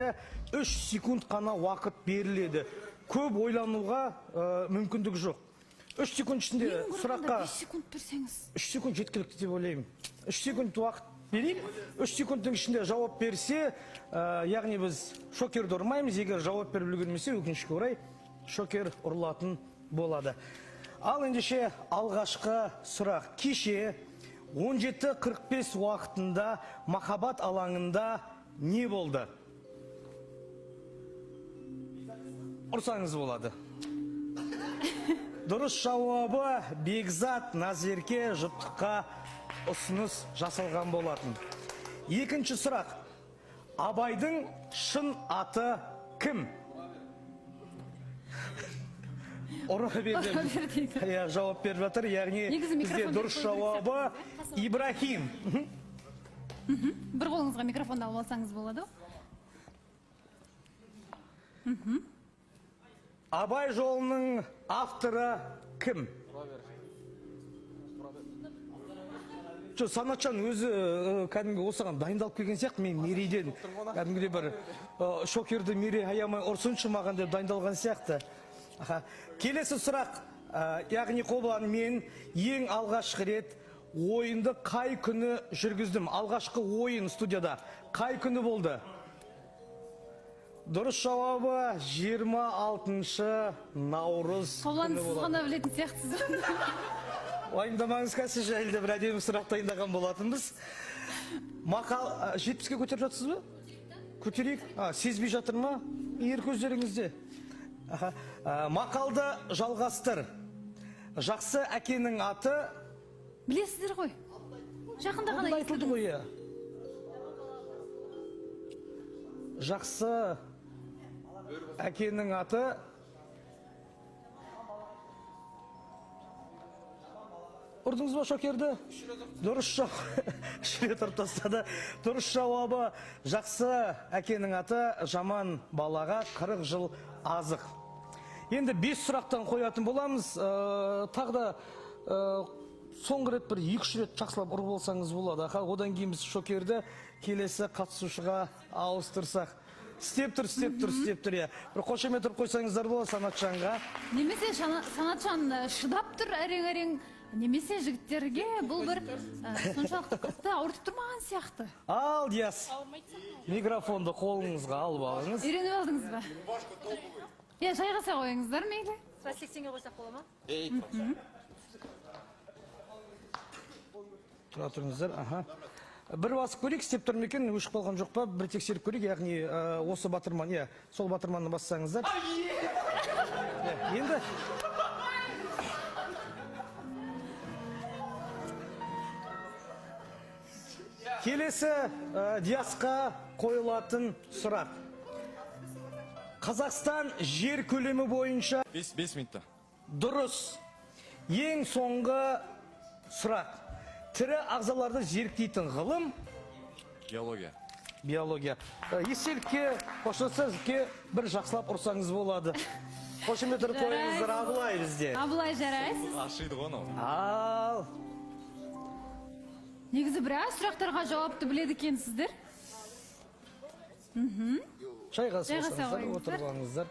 3 секунд қана уақыт беріледі. Көп ойлануға мүмкіндік жоқ. 3 секунд ішінде сұраққа 5 секунд берсеңіз. 3 секунд жеткілікті деп ойлаймын. 3 секунд уақыт берейік. 3 секундтың ішінде жауап берсе, яғни біз шокерді ұрмаймыз. Егер жауап беріп үлгермесе, өкінішке орай шокер ұрылатын болады. Ал ендеше алғашқы сұрақ. Кеше 17:45 уақытында махаббат алаңында не болды? Ұрсаңыз болады. Дұрыс жауабы Бекзат Назерке жұптыққа ұсыныс жасалған болатын. Екінші сұрақ. Абайдың шын аты кім? Жауап беріп жатыр, яғни бізде дұрыс жауабы Ибрахим. Бір қолыңызға микрофонды алып алсаңыз болады. Абай жолының авторы кім? Санатжан өзі кәдімгі осыған дайындалып келген сияқты, мен Мерейден кәдімгіде бір шокерді Мерей аямай ұрсыншы маған деп дайындалған сияқты. Келесі сұрақ, яғни Қобылан, мен ең алғашқы рет ойынды қай күні жүргіздім? Алғашқы ойын студияда қай күні болды? Дұрыс жауабы 26 наурыз Қобылан, сіз ғана білетін сияқтысыз. Уайымдамаңыз, кәсі жайлы бір әдемі сұрақ дайындаған болатынбыз. Мақал 70-ке көтеріп жатсыз ба? Көтерейік. Сезбей жатыр ма? Ер көздеріңізде. Мақалды жалғастыр. Жақсы әкенің аты? Білесіздер ғой. Жақында ғана айтылды ғой. Жақсы әкенің аты? Ұрдыңыз ба шокерді? Дұрыс жауабы жақсы әкенің аты, жаман балаға 40 жыл азық. Енді 5 сұрақтан қоятын боламыз. Тағда соңғы рет бір 2-3 рет жақсылап ұрып болсаңыз болады. Одан кейін біз шокерді келесі қатысушыға ауыстырсақ. Істеп тұр. Бір қошемет ұрып қойсаңыздар болады Санатжанға. Немесе Санатжан шыдап тұр әрең-әрең. Немесе жігіттерге бұл бір соншалықты қатты ауыртып тұрмаған сияқты. Ал, Диас. Микрофонды қолыңызға алып алыңыз. Үйреніп алдыңыз ба? Жайғаса қойыңыздар мейлі? 80-ге қойсақ бола ма? Тұра тұрыңыздар. Бір басып көрейік, істеп тұр ма екен, өшіп қалған жоқ па? Бір тексеріп көрейік, яғни осы батырман, сол батырманды бассаңыздар. Енді келесі Диасқа қойылатын сұрақ. Қазақстан жер көлемі бойынша 5 минутта. Дұрыс. Ең соңғы сұрақ. Тірі ағзаларды зерттейтін ғылым? Биология. Естелікке, қоштасызге бір жақсылап ұрсаңыз болады. Қошемет ұрып қойыңыздар, Абылай бізде. Абылай жарайсыз. Ашиды ғоны. Ал. Негізі біраз сұрақтарға жауапты біледі екенсіздер. Жайғасыңыздар, отырғаныңыздар.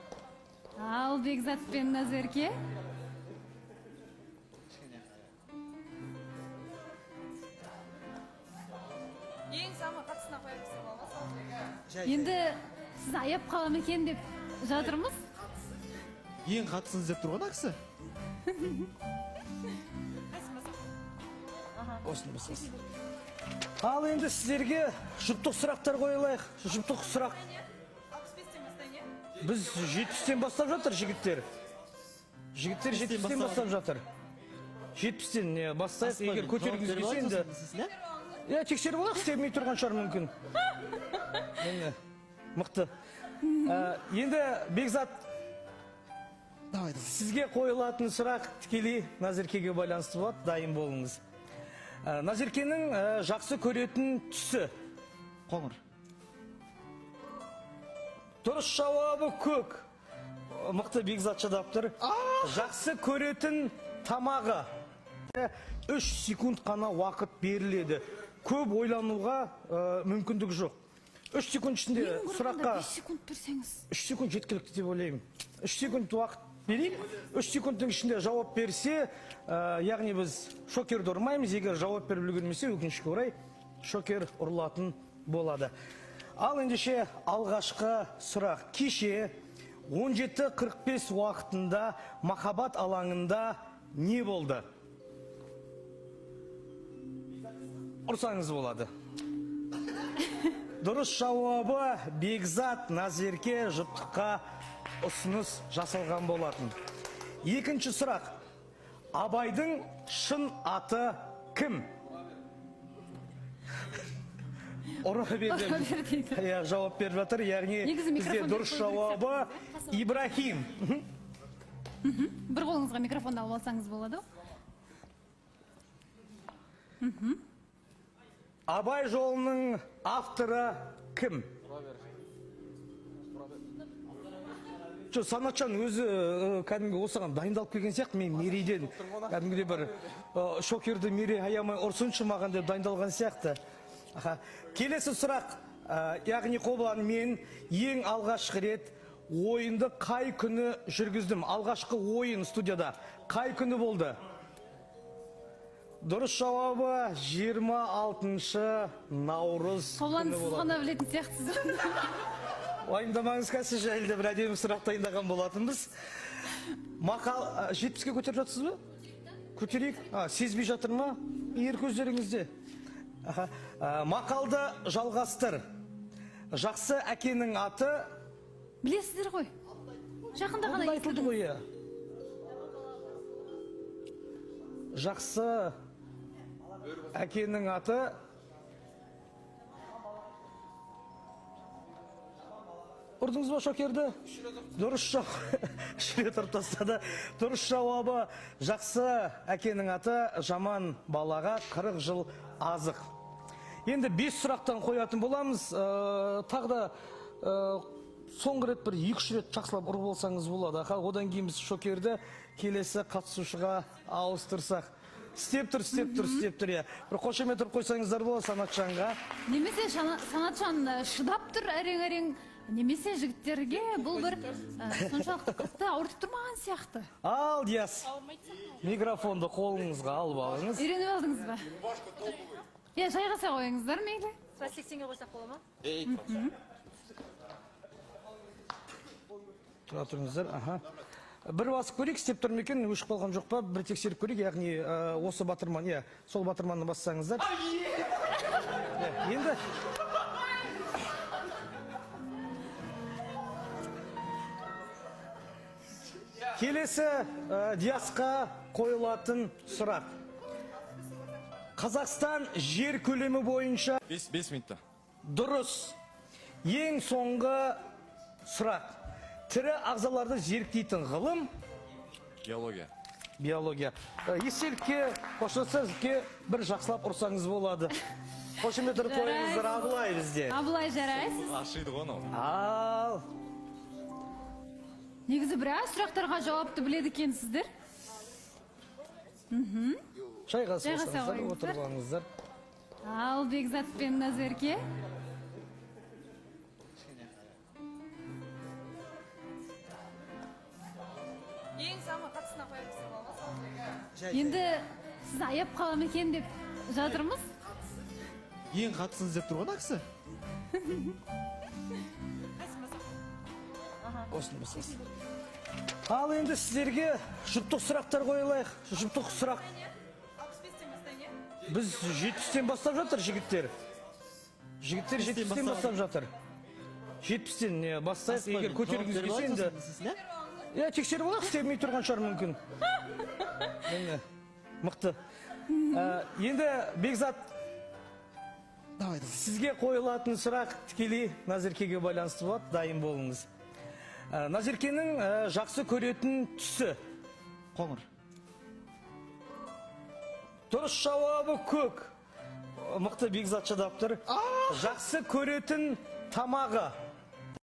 Ал Бекзат пен Назерке. Ең самы қатысына қойып болмаса. Енді сіз аяп қалам екен деп жатырмыз. Ең қатысын іздеп тұрған ақсы? Осыны басасыз. Ал енді сіздерге жұптық сұрақтар қойылайық. Жұптық сұрақ. 65-тен бастайын, е? Біз 70-тен бастап жатыр жігіттер. Жігіттер 70-тен бастап жатыр. 70-тен бастайық, егер көтергіңіз келсе енді. Тексеріп олақ, істемей тұрған шығар мүмкін. Мықты. Енді Бекзат, сізге қойылатын сұрақ тікелей Назеркеге байланысты болады, дайын болыңыз. Назеркенің жақсы көретін түсі? Қоңыр. Дұрыс жауабы көк. Мықты Бекзат шыдап тұр. Жақсы көретін тамағы? 3 секунд қана уақыт беріледі. Көп ойлануға мүмкіндік жоқ. 3 секунд ішінде сұраққа 5 секунд берсеңіз. 3 секунд жеткілікті деп ойлаймын. 3 секунд уақыт берейік. 3 секундтың ішінде жауап берсе, яғни біз шокерді ұрмаймыз. Егер жауап беріп үлгермесе, өкінішке орай шокер ұрылатын болады. Ал ендеше алғашқы сұрақ. Кеше 17:45 уақытында махаббат алаңында не болды? Ұрсаңыз болады. Дұрыс жауабы Бекзат Назерке жұптыққа ұсыныс жасалған болатын. Екінші сұрақ. Абайдың шын аты кім? Ұры берді. Жауап беріп жатыр. Яғни бізде дұрыс жауабы Ибрахим. Бір қолыңызға микрофон алып алсаңыз болады. Абай жолының авторы кім? Санатжан өзі кәдімгі осыған дайындалып келген сияқты, мен Мерейден кәдімгіде бір шокерді Мерей аямай ұрсыншы маған деп дайындалған сияқты. Келесі сұрақ, яғни Қобылан, мен ең алғашқы рет ойынды қай күні жүргіздім? Алғашқы ойын студияда қай күні болды? Дұрыс жауабы 26 наурыз Қобылан, күні сіз болады. ғана білетін сияқтысыз. Уайымдамаңыз, қазір жайлы бір әдемі сұрақ дайындаған болатынбыз. Мақал 70-ке көтеріп жатсыз ба? Көтерейік. Сезбей жатыр ма? Ер көздеріңізде. Мақалды жалғастыр. Жақсы әкенің аты Білесіздер ғой. Жақында ғана айтылды ғой. Жақсы әкенің аты ұрдыңыз ба шокерді? Дұрыс жауабы. Шіре тұрып тастады. Дұрыс жауабы жақсы әкенің аты жаман балаға 40 жыл азық. Енді 5 сұрақтан қоятын боламыз. Тағы да соңғы рет бір 2-3 рет жақсылап ұрып болсаңыз болады. Одан кейін біз шокерді келесі қатысушыға ауыстырсақ. Істеп тұр. Бір қошемет ұрып қойсаңыздар болады Санатжанға. Немесе Санатжан шыдап тұр әрең-әрең. Немесе жігіттерге бұл бір соншалықты қатты ауыртып тұрмаған сияқты. Ал, Диас. Микрофонды қолыңызға алып алыңыз. Үйреніп алдыңыз ба? Жайғаса қойыңыздар мейлі. 80-ге қойсақ бола ма? Тұра тұрыңыздар. Бір басып көрейік, істеп тұр ма екен, өшіп қалған жоқ па? Бір тексеріп көрейік, яғни осы батырман, сол батырманны бассаңыздар. Енді келесі Диасқа қойылатын сұрақ. Қазақстан жер көлемі бойынша 5 минутта. дұрыс. Ең соңғы сұрақ. Тірі ағзаларды зерттейтін ғылым биология. Естелікке, қоштасыңызге бір жақсылап ұрсаңыз болады. Қошемет ұрып қойыңыздар, Абылай бізде. Абылай жарайсыз. Ашиды ғой анау. Ал. Негізі біраз сұрақтарға жауапты біледі екенсіздер. Жайғасып Жайғаса отырсаңыздар, қойыңыздар. отырып алыңыздар. Ал Бекзат пен Назерке. Ең самы қатысына қоя берсем бола ма? Енді сіз аяп қалам екен деп жатырмыз. Ең қатысыңыз деп тұрған ақсы? Осыны басасыз. Ал енді сіздерге жұптық сұрақтар қойылайық. Жұптық сұрақ. 65-тен бастайын, е? Біз 70-тен бастап жатыр жігіттер. Жігіттер 70-тен бастап жатыр. 70-тен бастайық, егер көтергіңіз келсе енді. Тексеріп алайық, істемей тұрған шығар мүмкін. Мықты. Енді Бекзат, сізге қойылатын сұрақ тікелей Назеркеге байланысты болады, дайын болыңыз. Назеркенің жақсы көретін түсі? Қоңыр. Дұрыс жауабы көк. Мықты Бекзат шыдап тұр. Жақсы көретін тамағы?